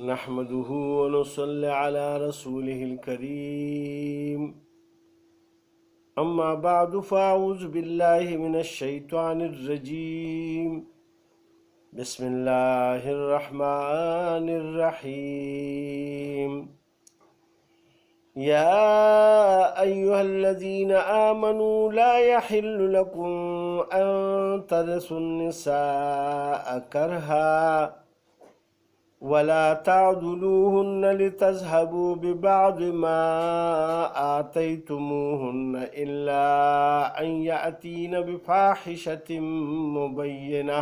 نحمده ونصلي على رسوله الكريم أما بعد فأعوذ بالله من الشيطان الرجيم بسم الله الرحمن الرحيم يا أيها الذين آمنوا لا يحل لكم أن ترثوا النساء كرها ولا تعضلوهن لتذهبوا ببعض ما آتيتموهن إلا أن يأتين بفاحشة مبينة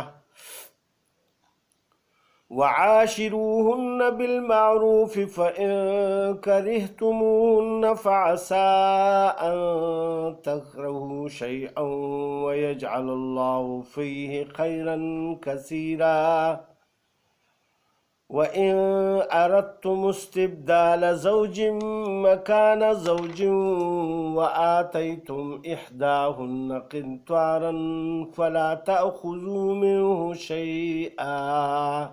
وعاشروهن بالمعروف فإن كرهتموهن فعسى أن تكرهوا شيئا ويجعل الله فيه خيرا كثيرا وإن أردتم استبدال زوج مكان زوج وآتيتم إحداهن قنطارا فلا تأخذوا منه شيئا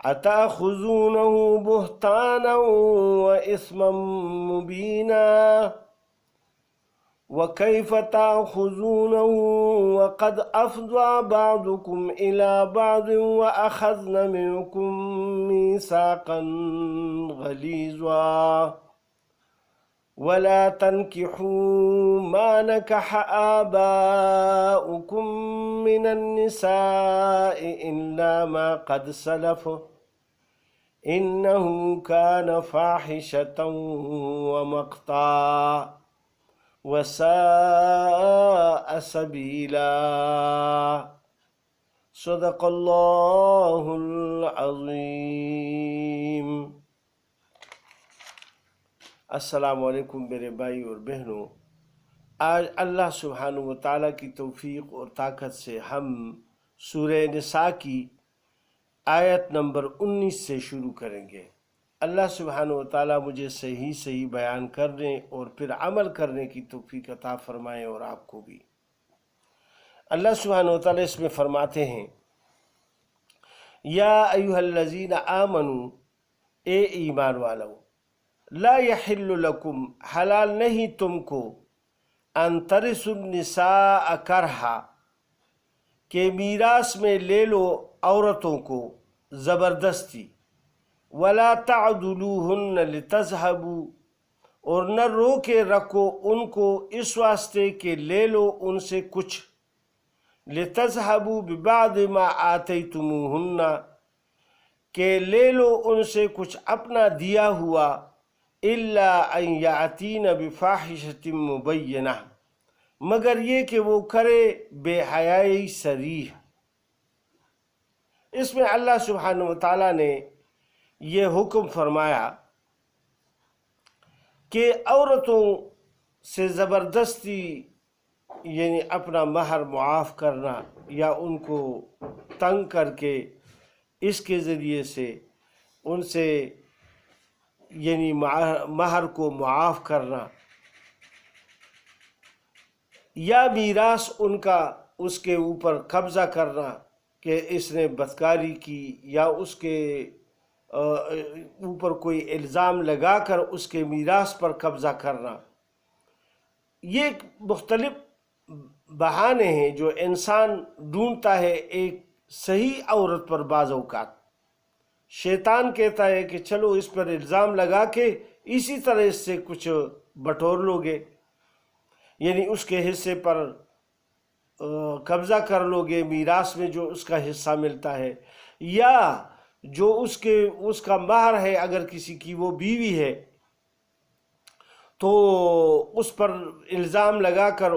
أتأخذونه بهتانا وإثما مبينا وكيف تأخذونه وقد أفضى بعضكم إلى بعض وأخذن منكم ميثاقا غليظا ولا تنكحوا ما نكح آباؤكم من النساء إلا ما قد سلف إنه كان فاحشة ومقتا وساء سبيلا صدق اللہ العظیم۔ السلام علیکم میرے بھائی اور بہنوں، آج اللہ سبحانہ و تعالیٰ کی توفیق اور طاقت سے ہم سورہ نساء کی آیت نمبر 19 سے شروع کریں گے۔ اللہ سبحانہ و تعالیٰ مجھے صحیح بیان کرنے اور پھر عمل کرنے کی توفیق عطا فرمائے اور آپ کو بھی۔ اللہ سبحانہ و تعالیٰ اس میں فرماتے ہیں، یا ایھا الذین آمنوا، اے ایمان والو، لا یحل لکم، حلال نہیں تم کو، ان ترثوا النساء کرہا، کہ میراث میں لے لو عورتوں کو زبردستی، ولا تعضلوہن لتذہبوا، اور نہ روکے رکھو ان کو اس واسطے کہ لے لو ان سے کچھ، لتذہبوا ببعض ما آتیتموہن، کہ لے لو ان سے کچھ اپنا دیا ہوا، الا ان یاتین بفاحشۃ مبینہ، مگر یہ کہ وہ کرے بے حیائی صریح۔ اس میں اللہ سبحانہ و تعالیٰ نے یہ حکم فرمایا کہ عورتوں سے زبردستی یعنی اپنا مہر معاف کرنا یا ان کو تنگ کر کے اس کے ذریعے سے ان سے یعنی مہر کو معاف کرنا، یا میراث ان کا اس کے اوپر قبضہ کرنا کہ اس نے بدکاری کی، یا اس کے اوپر کوئی الزام لگا کر اس کے میراث پر قبضہ کرنا، یہ مختلف بہانے ہیں جو انسان ڈھونڈتا ہے ایک صحیح عورت پر۔ بعض اوقات شیطان کہتا ہے کہ چلو اس پر الزام لگا کے اسی طرح اس سے کچھ بٹور لوگے، یعنی اس کے حصے پر قبضہ کر لوگے، میراث میں جو اس کا حصہ ملتا ہے، یا جو اس کا مہر ہے اگر کسی کی وہ بیوی ہے تو اس پر الزام لگا کر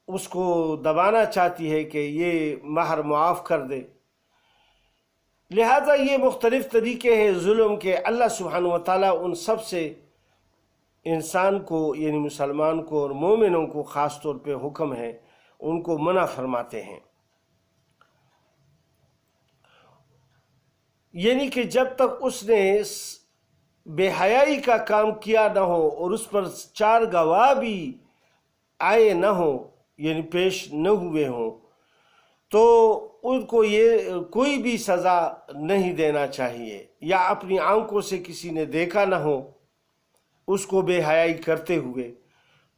اس کو دبانا چاہتی ہے کہ یہ مہر معاف کر دے۔ لہذا یہ مختلف طریقے ہیں ظلم کے، اللہ سبحانہ و تعالیٰ ان سب سے انسان کو یعنی مسلمان کو اور مومنوں کو خاص طور پہ حکم ہے، ان کو منع فرماتے ہیں۔ یعنی کہ جب تک اس نے بے حیائی کا کام کیا نہ ہو اور اس پر 4 گواہ بھی آئے نہ ہوں یعنی پیش نہ ہوئے ہوں، تو ان کو یہ کوئی بھی سزا نہیں دینا چاہیے، یا اپنی آنکھوں سے کسی نے دیکھا نہ ہو اس کو بے حیائی کرتے ہوئے،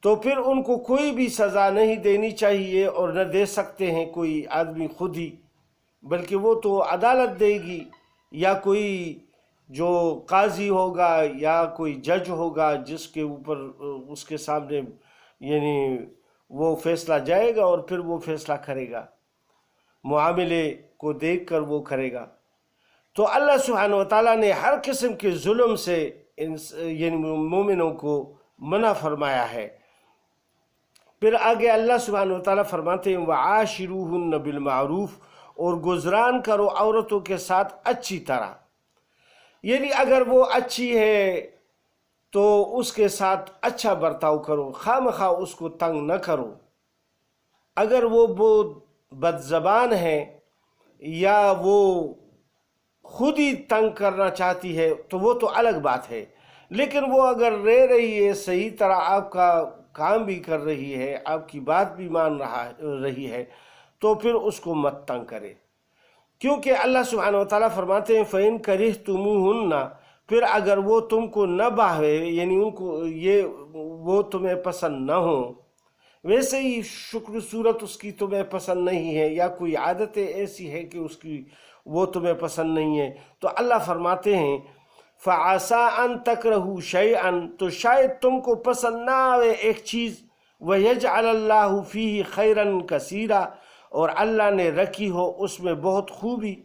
تو پھر ان کو کوئی بھی سزا نہیں دینی چاہیے، اور نہ دے سکتے ہیں کوئی آدمی خود ہی، بلکہ وہ تو عدالت دے گی، یا کوئی جو قاضی ہوگا یا کوئی جج ہوگا جس کے اوپر اس کے سامنے یعنی وہ فیصلہ جائے گا، اور پھر وہ فیصلہ کرے گا، معاملے کو دیکھ کر وہ کرے گا۔ تو اللہ سبحانہ وتعالیٰ نے ہر قسم کے ظلم سے یعنی مومنوں کو منع فرمایا ہے۔ پھر آگے اللہ سبحانہ وتعالیٰ فرماتے ہیں وَعَاشِرُوهُنَّ بِالْمَعْرُوفِ، اور گزران کرو عورتوں کے ساتھ اچھی طرح، یعنی اگر وہ اچھی ہے تو اس کے ساتھ اچھا برتاؤ کرو، خواہ مخواہ اس کو تنگ نہ کرو۔ اگر وہ بد زبان ہے یا وہ خود ہی تنگ کرنا چاہتی ہے تو وہ تو الگ بات ہے، لیکن وہ اگر رہ رہی ہے صحیح طرح، آپ کا کام بھی کر رہی ہے، آپ کی بات بھی مان رہی ہے، تو پھر اس کو مت تنگ کرے، کیونکہ اللہ سبحانہ وتعالیٰ فرماتے ہیں فَإِن كَرِهْتُمُوهُنَّ، پھر اگر وہ تم کو نہ باہے، یعنی ان کو وہ تمہیں پسند نہ ہو، ویسے ہی شکل صورت اس کی تمہیں پسند نہیں ہے، یا کوئی عادتیں ایسی ہے کہ اس کی وہ تمہیں پسند نہیں ہے، تو اللہ فرماتے ہیں فَعَسَىٰ أَن تَكْرَهُوا شَيْئًا، تو شاید تم کو پسند نہ آئے ایک چیز، وَيَجْعَلَ اللَّهُ فِيهِ خَيْرًا كَثِيرًا، اور اللہ نے رکھی ہو اس میں بہت خوبی۔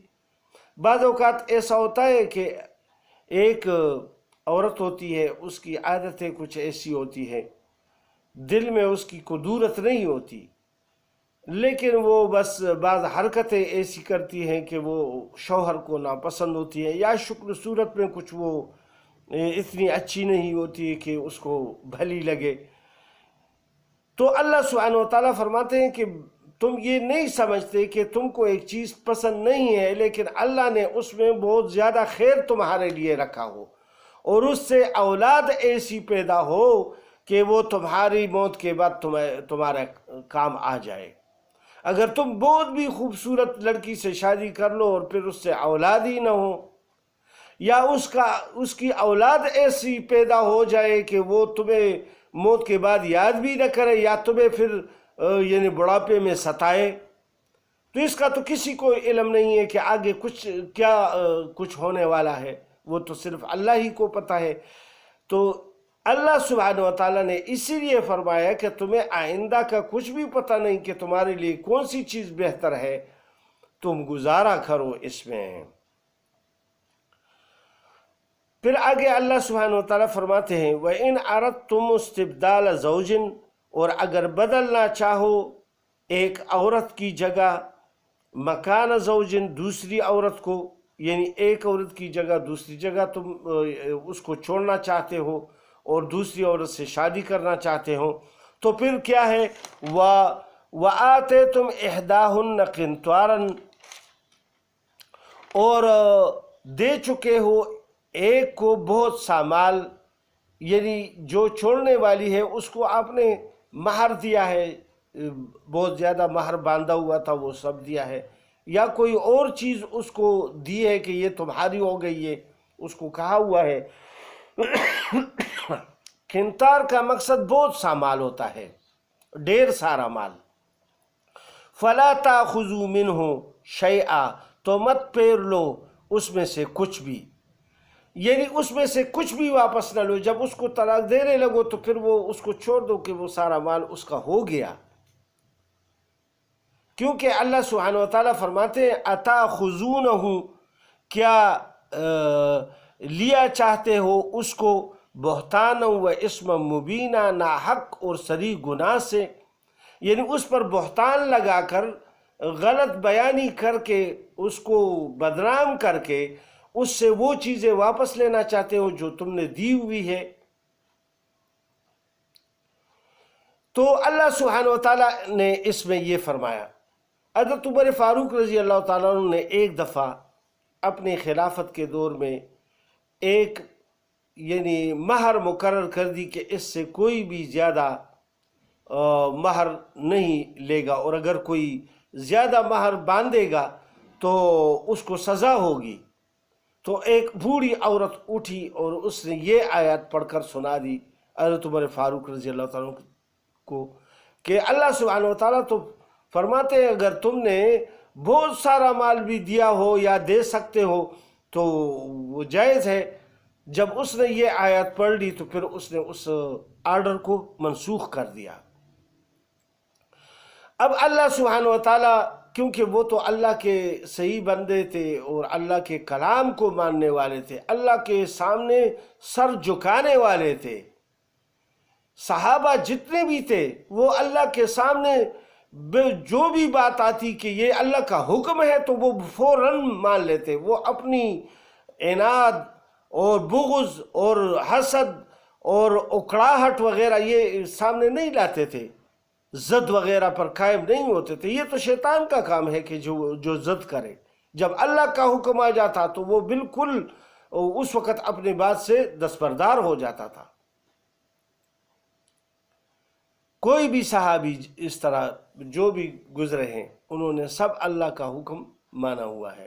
بعض اوقات ایسا ہوتا ہے کہ ایک عورت ہوتی ہے، اس کی عادتیں کچھ ایسی ہوتی ہے، دل میں اس کی کدورت نہیں ہوتی، لیکن وہ بس بعض حرکتیں ایسی کرتی ہیں کہ وہ شوہر کو ناپسند ہوتی ہے، یا شکل صورت میں کچھ وہ اتنی اچھی نہیں ہوتی کہ اس کو بھلی لگے۔ تو اللہ سبحانہ وتعالیٰ فرماتے ہیں کہ تم یہ نہیں سمجھتے کہ تم کو ایک چیز پسند نہیں ہے، لیکن اللہ نے اس میں بہت زیادہ خیر تمہارے لیے رکھا ہو، اور اس سے اولاد ایسی پیدا ہو کہ وہ تمہاری موت کے بعد تمہارا کام آ جائے۔ اگر تم بہت بھی خوبصورت لڑکی سے شادی کر لو اور پھر اس سے اولاد ہی نہ ہو، یا اس کی اولاد ایسی پیدا ہو جائے کہ وہ تمہیں موت کے بعد یاد بھی نہ کرے، یا تمہیں پھر یعنی بڑھاپے میں ستائے، تو اس کا تو کسی کو علم نہیں ہے کہ آگے کچھ ہونے والا ہے، وہ تو صرف اللہ ہی کو پتہ ہے۔ تو اللہ سبحانہ وتعالیٰ نے اسی لیے فرمایا کہ تمہیں آئندہ کا کچھ بھی پتہ نہیں کہ تمہارے لیے کون سی چیز بہتر ہے، تم گزارا کرو اس میں۔ پھر آگے اللہ سبحانہ وتعالیٰ فرماتے ہیں وَإِنْ أَرَدْتُمُ اسْتِبْدَالَ زَوْجٍ، اور اگر بدلنا چاہو ایک عورت کی جگہ، مکان زوجن، دوسری عورت کو، یعنی ایک عورت کی جگہ دوسری جگہ تم اس کو چھوڑنا چاہتے ہو اور دوسری عورت سے شادی کرنا چاہتے ہو، تو پھر کیا ہے وَآتَيْتُمْ إِحْدَاهُنَّ قِنْطَارًا، اور دے چکے ہو ایک کو بہت سا مال، یعنی جو چھوڑنے والی ہے اس کو آپ نے مہر دیا ہے، بہت زیادہ مہر باندھا ہوا تھا وہ سب دیا ہے، یا کوئی اور چیز اس کو دی ہے کہ یہ تمہاری ہو گئی ہے، اس کو کہا ہوا ہے۔ قنطار کا مقصد بہت سا مال ہوتا ہے، ڈھیر سارا مال۔ فَلَا تَأْخُذُوا مِنْهُ شَيْئًا، تو مت پھیر لو اس میں سے کچھ بھی، یعنی اس میں سے کچھ بھی واپس نہ لو۔ جب اس کو طلاق دینے لگو تو پھر وہ اس کو چھوڑ دو کہ وہ سارا مال اس کا ہو گیا، کیونکہ اللہ سبحانہ وتعالیٰ فرماتے ہیں أَتَأْخُذُونَهُ، کیا لیا چاہتے ہو اس کو، بہتانا و اسم مبینہ، ناحق اور صریح گناہ سے، یعنی اس پر بہتان لگا کر، غلط بیانی کر کے، اس کو بدنام کر کے اس سے وہ چیزیں واپس لینا چاہتے ہو جو تم نے دی ہوئی ہے۔ تو اللہ سبحانہ وتعالیٰ نے اس میں یہ فرمایا۔ حضرت عمر فاروق رضی اللہ تعالیٰ عنہ نے ایک دفعہ اپنے خلافت کے دور میں ایک یعنی مہر مقرر کر دی کہ اس سے کوئی بھی زیادہ مہر نہیں لے گا، اور اگر کوئی زیادہ مہر باندھے گا تو اس کو سزا ہوگی۔ تو ایک بوڑھی عورت اٹھی اور اس نے یہ آیات پڑھ کر سنا دی حضرت عمر فاروق رضی اللہ تعالیٰ کو کہ اللہ سبحانہ و تعالیٰ تو فرماتے ہیں اگر تم نے بہت سارا مال بھی دیا ہو یا دے سکتے ہو تو وہ جائز ہے۔ جب اس نے یہ آیات پڑھ لی تو پھر اس نے اس آرڈر کو منسوخ کر دیا۔ اب اللہ سبحانہ و تعالیٰ کیونکہ وہ تو اللہ کے صحیح بندے تھے اور اللہ کے کلام کو ماننے والے تھے، اللہ کے سامنے سر جھکانے والے تھے، صحابہ جتنے بھی تھے وہ اللہ کے سامنے جو بھی بات آتی کہ یہ اللہ کا حکم ہے تو وہ فوراً مان لیتے، وہ اپنی عناد اور بغض اور حسد اور اکڑاہٹ وغیرہ یہ سامنے نہیں لاتے تھے، ضد وغیرہ پر قائم نہیں ہوتے تھے۔ یہ تو شیطان کا کام ہے کہ جو ضد کرے۔ جب اللہ کا حکم آ جاتا تو وہ بالکل اس وقت اپنی بات سے دستبردار ہو جاتا تھا۔ کوئی بھی صحابی اس طرح جو بھی گزرے ہیں انہوں نے سب اللہ کا حکم مانا ہوا ہے۔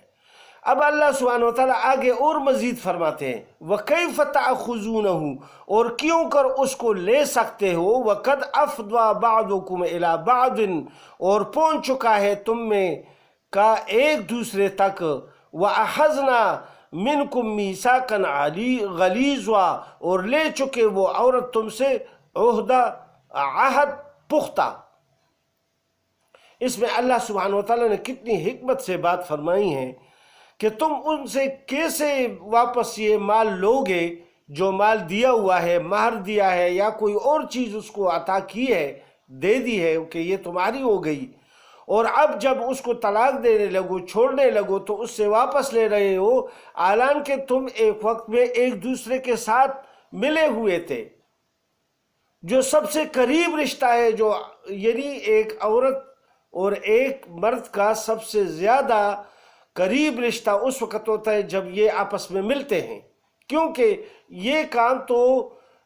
اب اللہ سبحانہ و تعالیٰ آگے اور مزید فرماتے ہیں وَكَيْفَ تَأْخُذُونَهُ، اور کیوں کر اس کو لے سکتے ہو، وَقَدْ أَفْضَىٰ بَعْضُكُمْ إِلَىٰ بَعْضٍ، اور پہنچ چکا ہے تم میں کا ایک دوسرے تک، وَأَخَذْنَا مِنْكُمْ مِيثَاقًا غَلِيظًا، اور لے چکے وہ عورت تم سے عہد پختہ۔ اس میں اللہ سبحانہ و تعالیٰ نے کتنی حکمت سے بات فرمائی ہے کہ تم ان سے کیسے واپس یہ مال لوگے جو مال دیا ہوا ہے، مہر دیا ہے یا کوئی اور چیز اس کو عطا کی ہے، دے دی ہے کہ یہ تمہاری ہو گئی، اور اب جب اس کو طلاق دینے لگو، چھوڑنے لگو تو اس سے واپس لے رہے ہو، حالانکہ تم ایک وقت میں ایک دوسرے کے ساتھ ملے ہوئے تھے۔ جو سب سے قریب رشتہ ہے، جو یعنی ایک عورت اور ایک مرد کا سب سے زیادہ قریب رشتہ اس وقت ہوتا ہے جب یہ آپس میں ملتے ہیں، کیونکہ یہ کام تو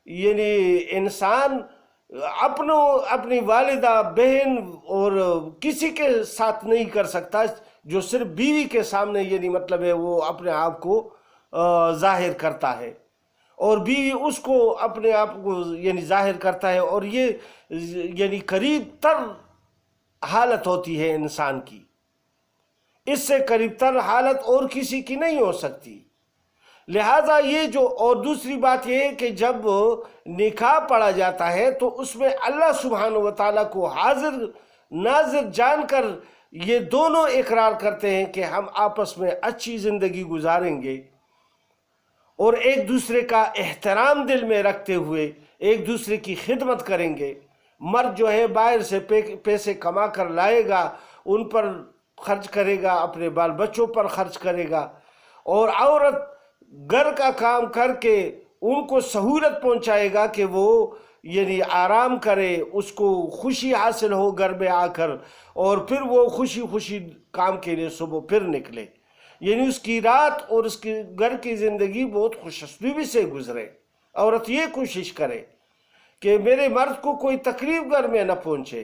یعنی انسان اپنی والدہ، بہن اور کسی کے ساتھ نہیں کر سکتا، جو صرف بیوی کے سامنے یعنی مطلب ہے وہ اپنے آپ کو ظاہر کرتا ہے، اور بیوی اس کو اپنے آپ کو یعنی ظاہر کرتا ہے، اور یہ یعنی قریب تر حالت ہوتی ہے انسان کی، اس سے قریب تر حالت اور کسی کی نہیں ہو سکتی۔ لہٰذا یہ جو، اور دوسری بات یہ ہے کہ جب نکاح پڑھا جاتا ہے تو اس میں اللہ سبحانہ و تعالیٰ کو حاضر ناظر جان کر یہ دونوں اقرار کرتے ہیں کہ ہم آپس میں اچھی زندگی گزاریں گے اور ایک دوسرے کا احترام دل میں رکھتے ہوئے ایک دوسرے کی خدمت کریں گے۔ مرد جو ہے باہر سے پیسے کما کر لائے گا، ان پر خرچ کرے گا، اپنے بال بچوں پر خرچ کرے گا، اور عورت گھر کا کام کر کے ان کو سہولت پہنچائے گا کہ وہ یعنی آرام کرے، اس کو خوشی حاصل ہو گھر میں آ کر، اور پھر وہ خوشی خوشی کام کے لیے صبح پھر نکلے، یعنی اس کی رات اور اس کی گھر کی زندگی بہت خوش اسلوبی سے گزرے۔ عورت یہ کوشش کرے کہ میرے مرد کو کوئی تکلیف گھر میں نہ پہنچے،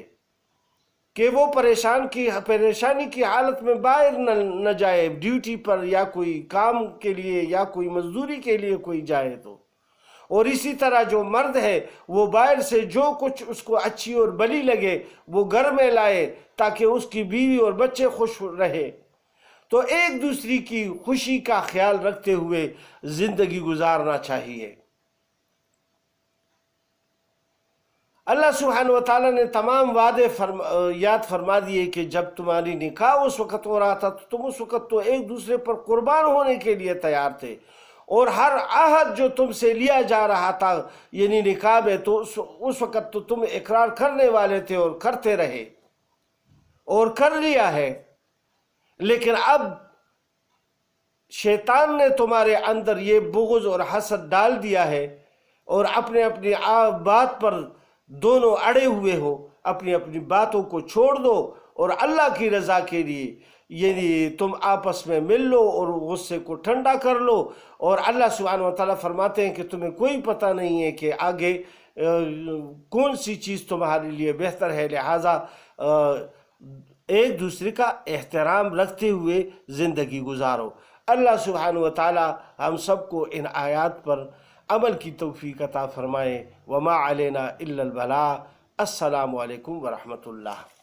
کہ وہ پریشانی کی حالت میں باہر نہ جائے ڈیوٹی پر یا کوئی کام کے لیے یا کوئی مزدوری کے لیے کوئی جائے تو، اور اسی طرح جو مرد ہے وہ باہر سے جو کچھ اس کو اچھی اور بلی لگے وہ گھر میں لائے تاکہ اس کی بیوی اور بچے خوش رہے۔ تو ایک دوسری کی خوشی کا خیال رکھتے ہوئے زندگی گزارنا چاہیے۔ اللہ سبحانہ و تعالیٰ نے تمام وعدے یاد فرما دیے کہ جب تمہاری نکاح اس وقت ہو رہا تھا تو تم اس وقت تو ایک دوسرے پر قربان ہونے کے لیے تیار تھے، اور ہر عہد جو تم سے لیا جا رہا تھا یعنی نکاح میں تو اس وقت تو تم اقرار کرنے والے تھے اور کرتے رہے اور کر لیا ہے، لیکن اب شیطان نے تمہارے اندر یہ بغض اور حسد ڈال دیا ہے، اور اپنی بات پر دونوں اڑے ہوئے ہو، اپنی اپنی باتوں کو چھوڑ دو اور اللہ کی رضا کے لیے یعنی تم آپس میں مل لو اور غصے کو ٹھنڈا کر لو۔ اور اللہ سبحانہ و تعالیٰ فرماتے ہیں کہ تمہیں کوئی پتہ نہیں ہے کہ آگے کون سی چیز تمہارے لیے بہتر ہے، لہٰذا ایک دوسرے کا احترام رکھتے ہوئے زندگی گزارو۔ اللہ سبحانہ و تعالی ہم سب کو ان آیات پر عمل کی توفیق عطا فرمائے۔ وما علینا الا البلاغ۔ السلام علیکم ورحمۃ اللہ۔